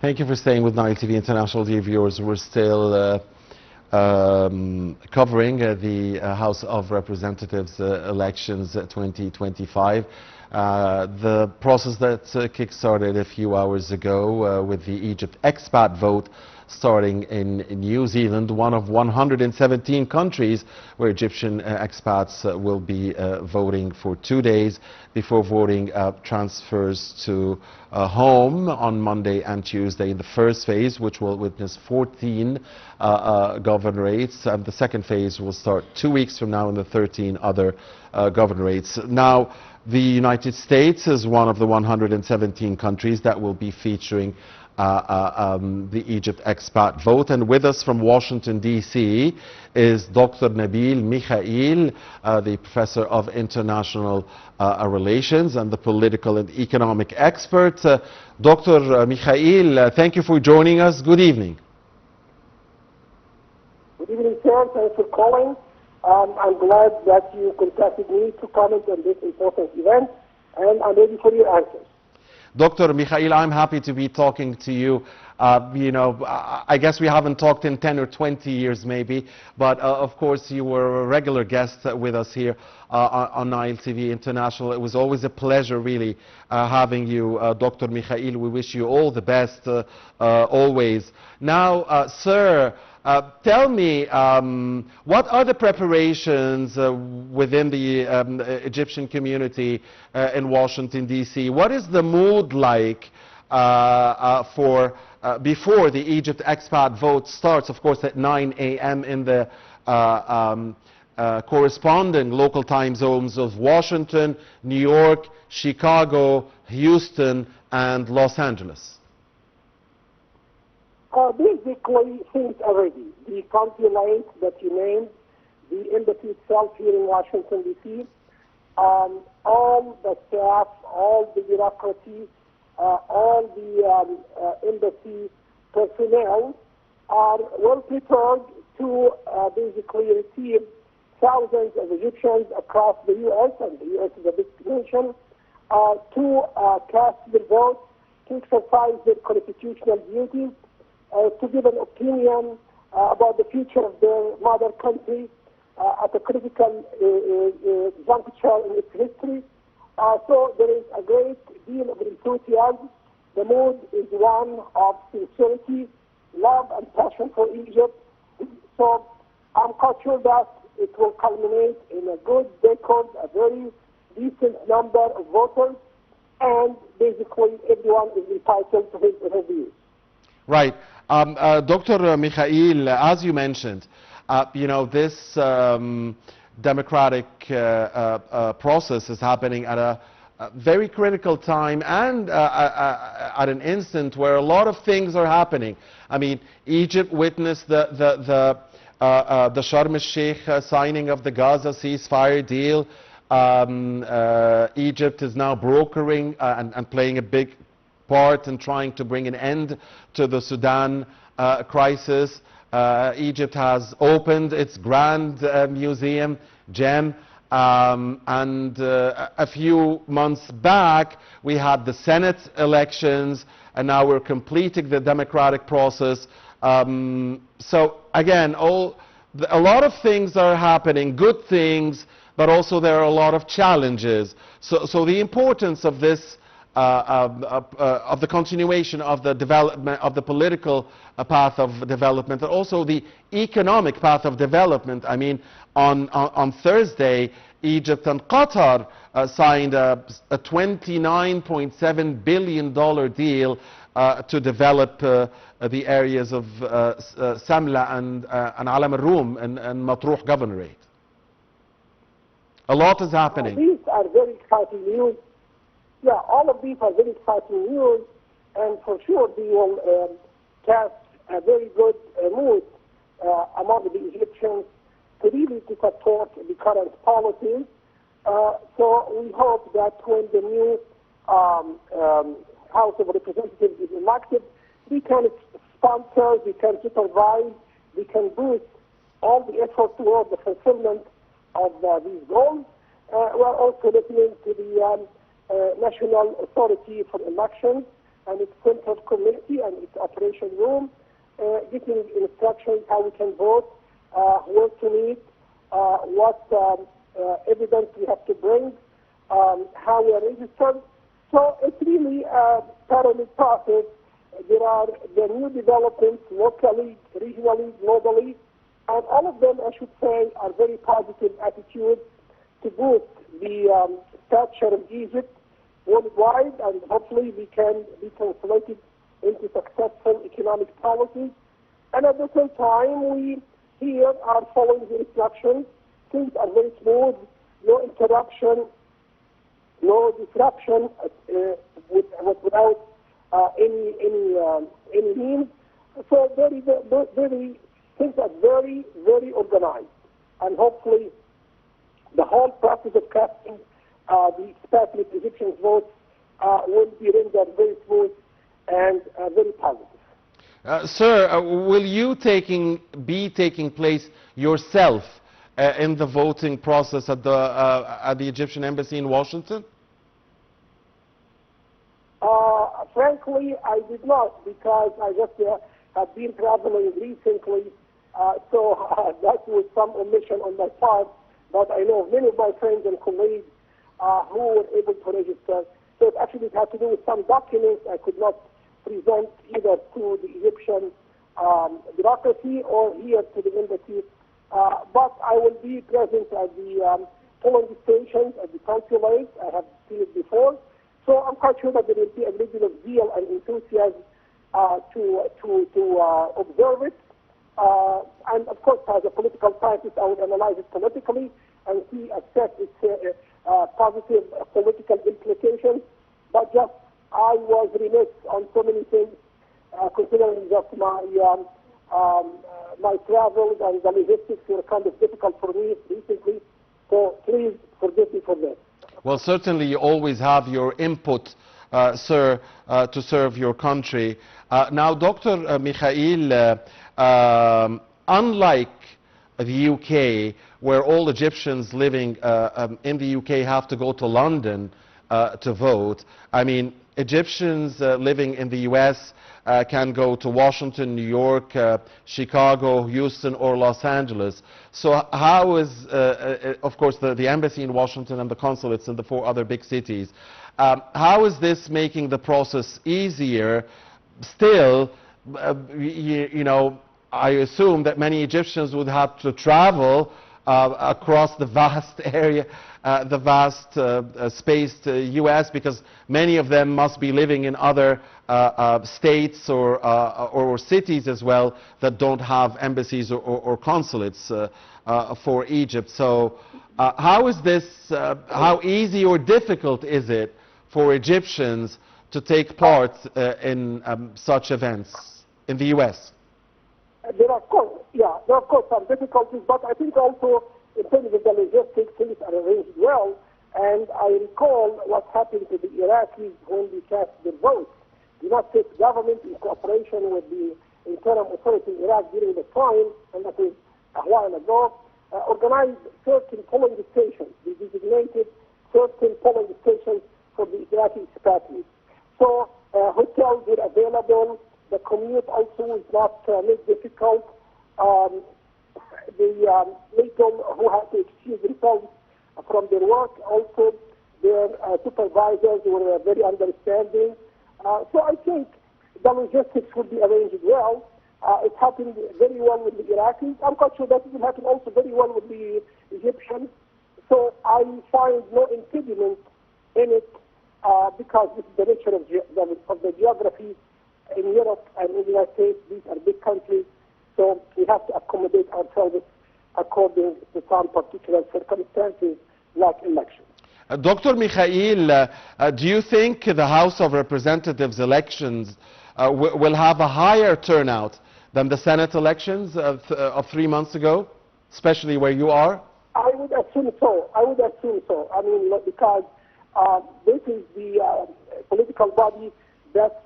Thank you for staying with Nile TV International, dear viewers. We're still covering the House of Representatives elections 2025. The process that kick-started a few hours ago with the Egypt expat vote starting in New Zealand, one of 117 countries where Egyptian expats will be voting for 2 days before voting transfers to home on Monday and Tuesday in the first phase, which will witness 14 governorates, and the second phase will start 2 weeks from now in the 13 other governorates. Now, the United States is one of the 117 countries that will be featuring the Egypt expat vote. And with us from Washington, D.C. is Dr. Nabil Mikhael, the professor of international relations and the political and economic expert. Dr. Mikhael, thank you for joining us. Good evening. Good evening, sir. Thanks for calling. I'm glad that you contacted me to comment on this important event, and I'm ready for your answers. Dr. Mikhael, I'm happy to be talking to you. I guess we haven't talked in 10 or 20 years maybe, but of course you were a regular guest with us here on Nile TV International. It was always a pleasure really having you, Dr. Mikhael. We wish you all the best always. Now, sir, tell me, what are the preparations within the Egyptian community in Washington, D.C.? What is the mood like before the Egypt expat vote starts, of course, at 9 a.m. in the corresponding local time zones of Washington, New York, Chicago, Houston, and Los Angeles? Basically, things are ready. The consulate that you named, the embassy itself here in Washington, D.C., all the staff, all the bureaucracy, all the embassy personnel are well prepared to basically receive thousands of Egyptians across the U.S., and the U.S. is a big nation, to cast their votes, to exercise their constitutional duties, to give an opinion about the future of their mother country at a critical juncture in its history. So there is a great deal of enthusiasm. The mood is one of sincerity, love, and passion for Egypt. So I'm quite sure that it will culminate in a good record, a very decent number of voters, and basically everyone is entitled to his views. Right. Dr. Mikhael, as you mentioned, this democratic process is happening at a very critical time and at an instant where a lot of things are happening. I mean, Egypt witnessed the Sharm el-Sheikh signing of the Gaza ceasefire deal. Egypt is now brokering and playing a big part in trying to bring an end to the Sudan crisis. Egypt has opened its grand museum, GEM, and a few months back we had the Senate elections, and now we're completing the democratic process. So again, a lot of things are happening, good things, but also there are a lot of challenges. So the importance of this of the continuation of the development of the political path of development, and also the economic path of development. I mean, on Thursday, Egypt and Qatar signed a $29.7 billion deal to develop the areas of Samla and Alam al-Rum and Matruh Governorate. A lot is happening. These are very exciting news. Yeah, all of these are very exciting news, and for sure they will cast a very good mood among the Egyptians to really to support the current policies. So we hope that when the new House of Representatives is elected, we can sponsor, we can supervise, we can boost all the effort toward the fulfillment of these goals. We're also listening to the National Authority for Elections and its Central Committee and its information room, getting instructions how we can vote, where to meet, what evidence we have to bring, how we are registered. So it's really a parallel process. There are the new developments locally, regionally, globally, and all of them, I should say, are very positive attitudes to boost the stature of Egypt worldwide, and hopefully we can be translated into successful economic policies. And at the same time, we here are following the instructions. Things are very smooth, no interruption, no disruption without any means. So things are very, very organized, and hopefully the whole process of casting the expatriate Egyptians votes will be rendered very smooth and very positive. Sir, will you be taking place yourself in the voting process at the Egyptian embassy in Washington? Frankly, I did not, because I just have been traveling recently, so that was some omission on my part. But I know many of my friends and colleagues who were able to register. So it actually had to do with some documents I could not present either to the Egyptian bureaucracy or here to the embassy. But I will be present at the polling stations, at the consulate. I have seen it before. So I'm quite sure that there will be a little bit of zeal and enthusiasm to observe it. And of course, as a political scientist, I would analyze it politically and assess its positive political implications. But just I was remiss on so many things, considering just my travels and the logistics were kind of difficult for me recently. So please forgive me for this. Well, certainly you always have your input, sir, to serve your country. Now, Dr. Mikhael, unlike the UK, where all Egyptians living in the UK have to go to London to vote, I mean, Egyptians living in the US can go to Washington, New York, Chicago, Houston, or Los Angeles. So how is, of course, the embassy in Washington and the consulates in the 4 other big cities, how is this making the process easier? Still, you know, I assume that many Egyptians would have to travel across the vast area, the vast spaced U.S., because many of them must be living in other states or cities as well that don't have embassies or consulates for Egypt. So how is this, how easy or difficult is it for Egyptians to take part in such events in the U.S.? There are, of course, some difficulties, but I think also in terms of the logistics, things are arranged well. And I recall what happened to the Iraqis when they cast their votes. The United States government, in cooperation with the interim authority in Iraq during the time, and that was a while ago, organized certain polling stations. They designated certain polling stations for the Iraqi expatriates. So hotels were available. The commute also was not made difficult. The people who had to excuse themselves from their work, also their supervisors were very understanding. So I think the logistics would be arranged well. It happened very well with the Iraqis. I'm quite sure that it will happen also very well with the Egyptians. So I find no impediment in it because this is the nature of the geography. In Europe and in the United States, these are big countries, so we have to accommodate ourselves according to some particular circumstances, like elections. Dr. Mikhael, do you think the House of Representatives elections will have a higher turnout than the Senate elections of 3 months ago, especially where you are? I would assume so. I mean, because this is the political body that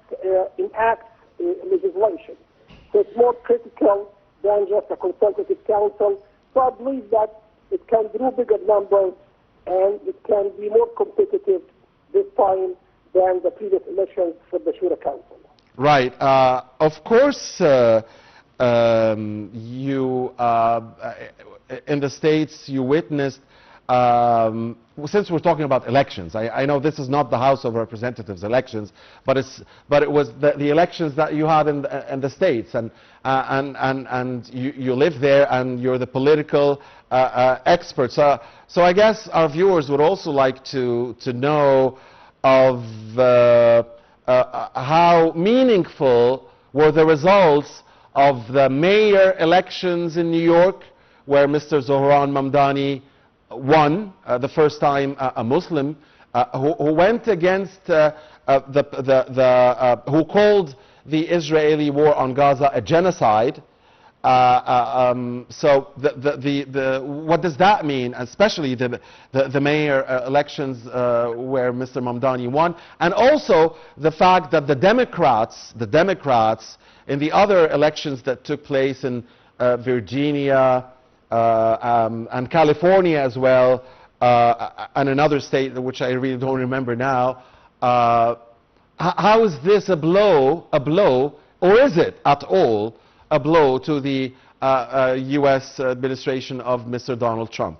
enacts legislation. So it's more critical than just a consultative council. So I believe that it can draw bigger numbers and it can be more competitive this time than the previous elections for the Shura Council. Right. Of course, you in the States you witnessed. Since we're talking about elections, I know this is not the House of Representatives elections, but it was the elections that you had in the States, and you live there and you're the political expert. So I guess our viewers would also like to know of how meaningful were the results of the mayor elections in New York, where Mr. Zohran Mamdani won, the first time a Muslim, who went against who called the Israeli war on Gaza a genocide. So what does that mean, especially the mayor elections where Mr. Mamdani won, and also the fact that the Democrats in the other elections that took place in Virginia and California as well, and another state which I really don't remember now, how is this a blow, or is it at all a blow to the U.S. administration of Mr. Donald Trump?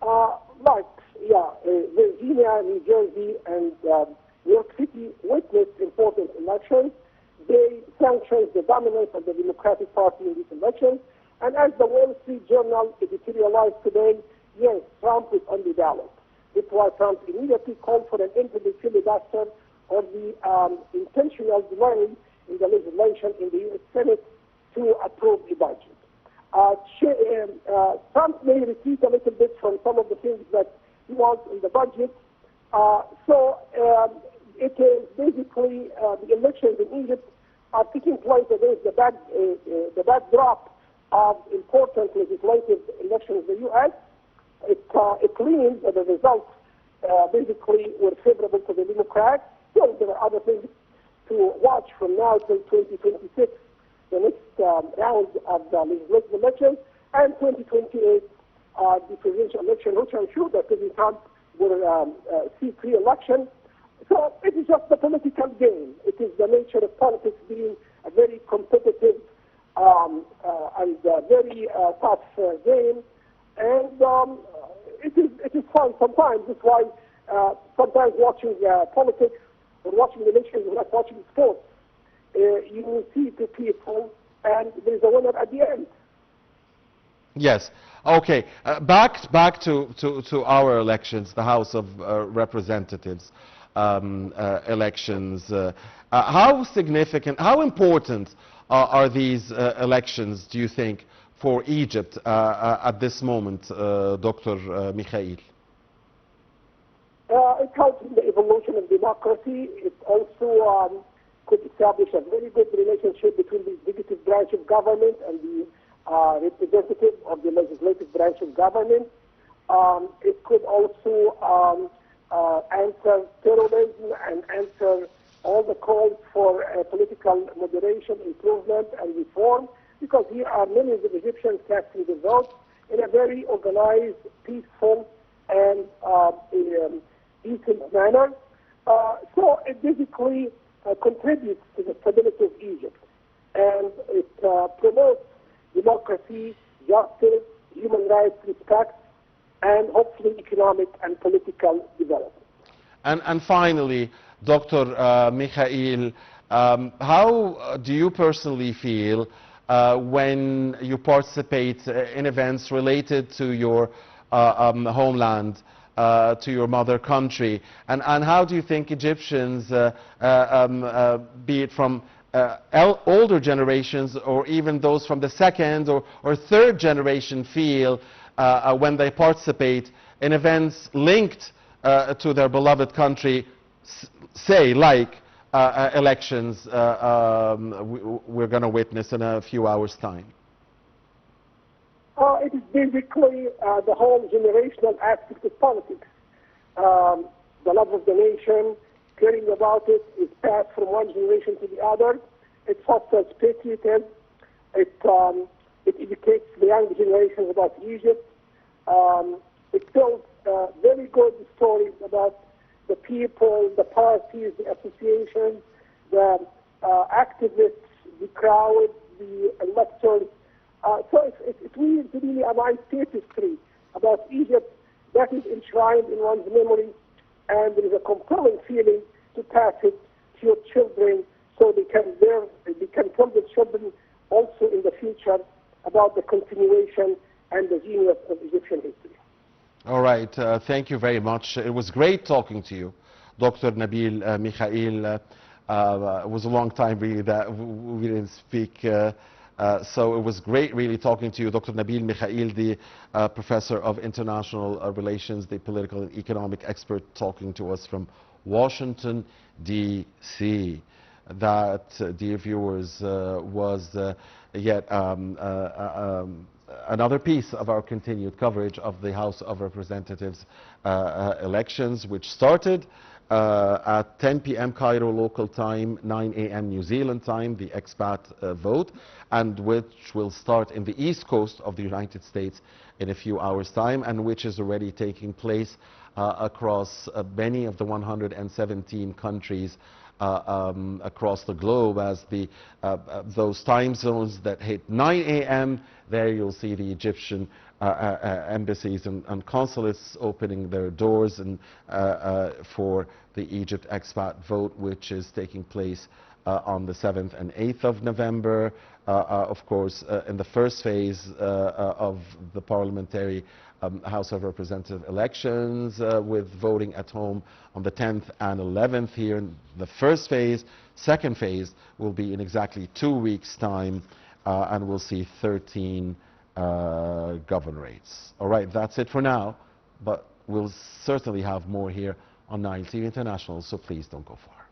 Right, yeah. Virginia, New Jersey, and New York City witnessed important elections. They sanctioned the dominance of the Democratic Party in these elections. And as the Wall Street Journal editorialized today, yes, Trump is on the ballot. It's why Trump immediately called for an end to the filibuster or the intentional delay in the legislation in the U.S. Senate to approve a budget. Trump may retreat a little bit from some of the things that he wants in the budget. It is basically the elections in Egypt are taking place against the backdrop of important legislative elections in the U.S. It leans that the results basically were favorable to the Democrats. Still, there are other things to watch from now till 2026, the next round of the legislative elections, and 2028, the presidential election, which I'm sure that President Trump will seek re-election. So it is just a political game. It is the nature of politics being a very competitive and very tough game. And it is fun sometimes. That's why sometimes watching politics or watching elections is like watching sports. You will see two people and there is a winner at the end. Yes. Okay. Back to our elections, the House of Representatives elections. How significant, how important are these elections, do you think, for Egypt at this moment, Dr. Mikhael? It helps in the evolution of democracy. It also could establish a very good relationship between the executive branch of government and the representative of the legislative branch of government. It could also answer terrorism and answer all the calls for political moderation, improvement, and reform, because here are millions of Egyptians casting the vote in a very organized, peaceful, and decent manner. So it basically contributes to the stability of Egypt, and it promotes democracy, justice, human rights respect, and hopefully economic and political development. And finally, Dr. Mikhael, how do you personally feel when you participate in events related to your homeland, to your mother country, and how do you think Egyptians, be it from older generations or even those from the second or third generation, feel when they participate in events linked to their beloved country, say like elections we're going to witness in a few hours' time? It is basically the whole generational aspect of politics. The love of the nation, caring about it, is passed from one generation to the other. It fosters patriotism. It educates the young generations about Egypt. It tells very good stories about the people, the parties, the associations, the activists, the crowd, the electors. So it's really a nice tapestry about Egypt that is enshrined in one's memory, and there is a compelling feeling to pass it to your children so they can tell the children also in the future about the continuation and the genius of Egyptian history. All right. Thank you very much. It was great talking to you, Dr. Nabil Mikhael. It was a long time really that we didn't speak. So it was great really talking to you, Dr. Nabil Mikhael, the Professor of International Relations, the political and economic expert, talking to us from Washington, D.C. That, dear viewers, was yet another piece of our continued coverage of the House of Representatives elections, which started at 10 p.m. Cairo local time, 9 a.m. New Zealand time, the expat vote, and which will start in the east coast of the United States in a few hours' time, and which is already taking place across many of the 117 countries across the globe, as those time zones that hit 9 a.m., there you'll see the Egyptian embassies and consulates opening their doors and for the Egypt expat vote, which is taking place on the 7th and 8th of November. Of course, in the first phase of the parliamentary House of Representative elections, with voting at home on the 10th and 11th here in the first phase. Second phase will be in exactly 2 weeks' time, and we'll see 13 governorates. All right, that's it for now, but we'll certainly have more here on Nile TV International, so please don't go far.